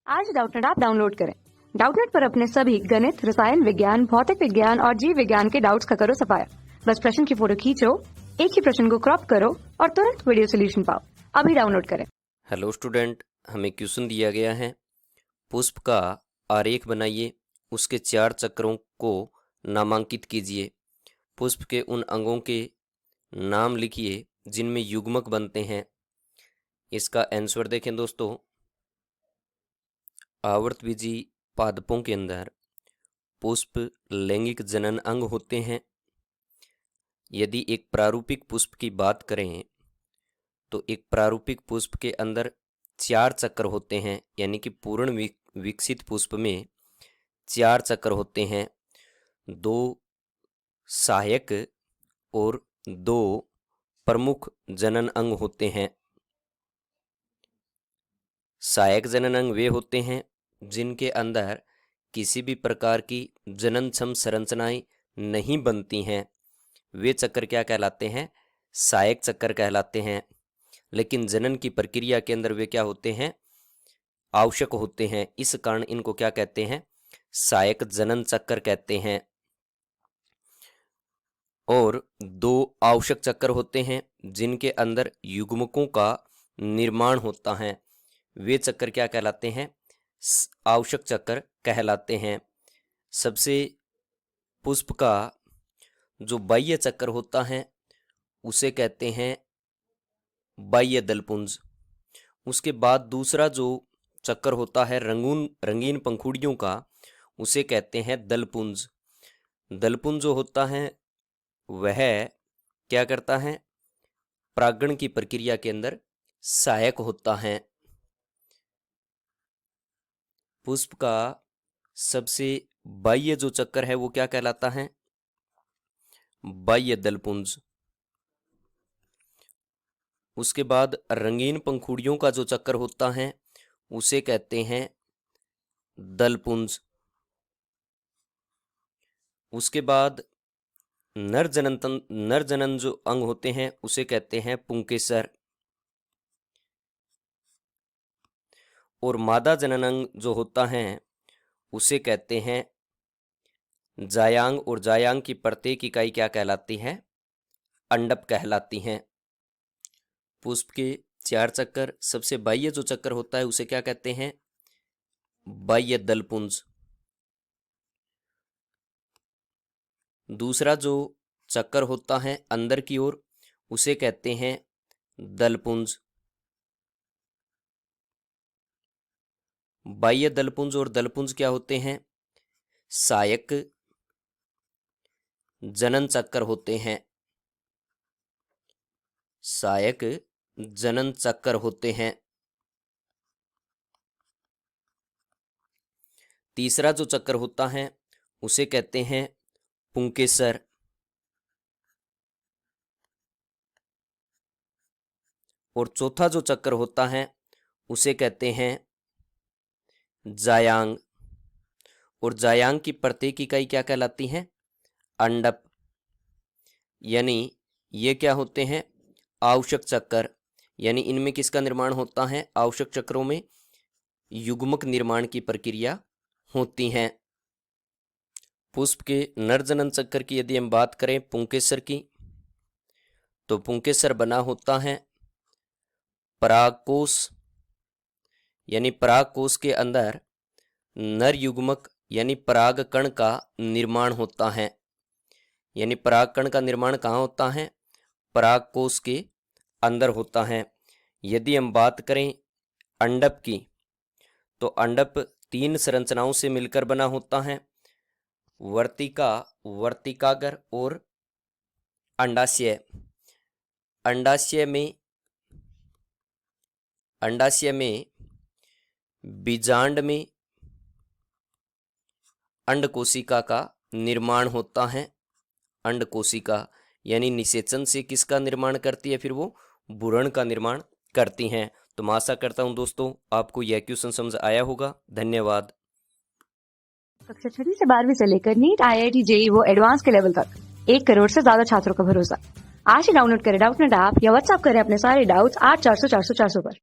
आज Doubtnut app download करें। Doubtnut पर अपने सभी गणित, रसायन विज्ञान, भौतिक विज्ञान और जीव विज्ञान के डाउट्स का करो सफाया। बस प्रश्न की फोटो खींचो, एक ही प्रश्न को क्रॉप करो और तुरंत वीडियो सोल्यूशन पाओ। अभी डाउनलोड करें। हेलो स्टूडेंट, हमें क्वेश्चन दिया गया है, पुष्प का आरेख बनाइए, उसके 4 चक्रों को नामांकित कीजिए, पुष्प के उन अंगों के नाम लिखिए जिनमें युग्मक बनते हैं। इसका आंसर देखें दोस्तों, आवर्तबीजी पादपों के अंदर पुष्प लैंगिक जनन अंग होते हैं। यदि एक प्रारूपिक पुष्प की बात करें तो एक प्रारूपिक पुष्प के अंदर 4 चक्र होते हैं, यानी कि पूर्ण विकसित पुष्प में 4 चक्र होते हैं, 2 सहायक और 2 प्रमुख जनन अंग होते हैं। सहायक जनन अंग वे होते हैं जिनके अंदर किसी भी प्रकार की जननक्षम संरचनाएं नहीं बनती हैं, वे चक्र क्या कहलाते हैं? सहायक चक्र कहलाते हैं। लेकिन जनन की प्रक्रिया के अंदर वे क्या होते हैं? आवश्यक होते हैं। इस कारण इनको क्या कहते हैं? सहायक जनन चक्र कहते हैं। और 2 आवश्यक चक्र होते हैं जिनके अंदर युग्मकों का निर्माण होता है, वे चक्र क्या कहलाते हैं? आवश्यक चक्र कहलाते हैं। सबसे पुष्प का जो बाह्य चक्र होता है उसे कहते हैं बाह्य दलपुंज। उसके बाद दूसरा जो चक्र होता है रंगीन पंखुड़ियों का, उसे कहते हैं दलपुंज। दलपुंज जो होता है वह क्या करता है? परागण की प्रक्रिया के अंदर सहायक होता है। पुष्प का सबसे बाह्य जो चक्र है वो क्या कहलाता है? बाह्य दलपुंज। उसके बाद रंगीन पंखुड़ियों का जो चक्र होता है उसे कहते हैं दलपुंज। उसके बाद नर जनन जो अंग होते हैं उसे कहते हैं पुंकेसर। और मादा जनन अंग जो होता है उसे कहते हैं जायांग। और जायांग की प्रत्येक इकाई क्या कहलाती है? अंडप कहलाती हैं। पुष्प के 4 चक्र, सबसे बाह्य जो चक्र होता है उसे क्या कहते हैं? बाह्य दलपुंज। दूसरा जो चक्र होता है अंदर की ओर उसे कहते हैं दलपुंज। बाह्य दलपुंज और दलपुंज क्या होते हैं? सहायक जनन चक्र होते हैं। सहायक जनन चक्र होते हैं। तीसरा जो चक्र होता है उसे कहते हैं पुंकेसर। और चौथा जो चक्र होता है उसे कहते हैं जायांग। और जायांग की प्रत्येक इकाई क्या कहलाती है? अंडप। यानी ये क्या होते हैं? आवश्यक चक्र। यानी इनमें किसका निर्माण होता है? आवश्यक चक्रों में युग्मक निर्माण की प्रक्रिया होती है। पुष्प के नर जनन चक्र की यदि हम बात करें पुंकेसर की, तो पुंकेसर बना होता है परागकोश। यानी परागकोश के अंदर नर युग्मक यानी परागकण का निर्माण होता है। यानी परागकण का निर्माण कहाँ होता है? परागकोश के अंदर होता है। यदि हम बात करें अंडप की, तो अंडप 3 संरचनाओं से मिलकर बना होता है, वर्तिका, वर्तिकागर और अंडाशय। अंडाशय में बीजांड में अंड कोशिका का निर्माण होता है। अंड कोशिका यानी निषेचन से किसका निर्माण करती है? फिर वो भ्रूण का निर्माण करती हैं। तो मैं आशा करता हूं दोस्तों आपको यह क्वेश्चन समझ आया होगा। धन्यवाद। कक्षा 6 से 12वीं से लेकर नीट, IIT, JEE वो एडवांस के लेवल तक 1 करोड़ से ज्यादा छात्रों का भरोसा। आज ही डाउनलोड करें डाउटनेट ऐप या व्हाट्सएप करें अपने सारे डाउट्स 8400 400 400 पर।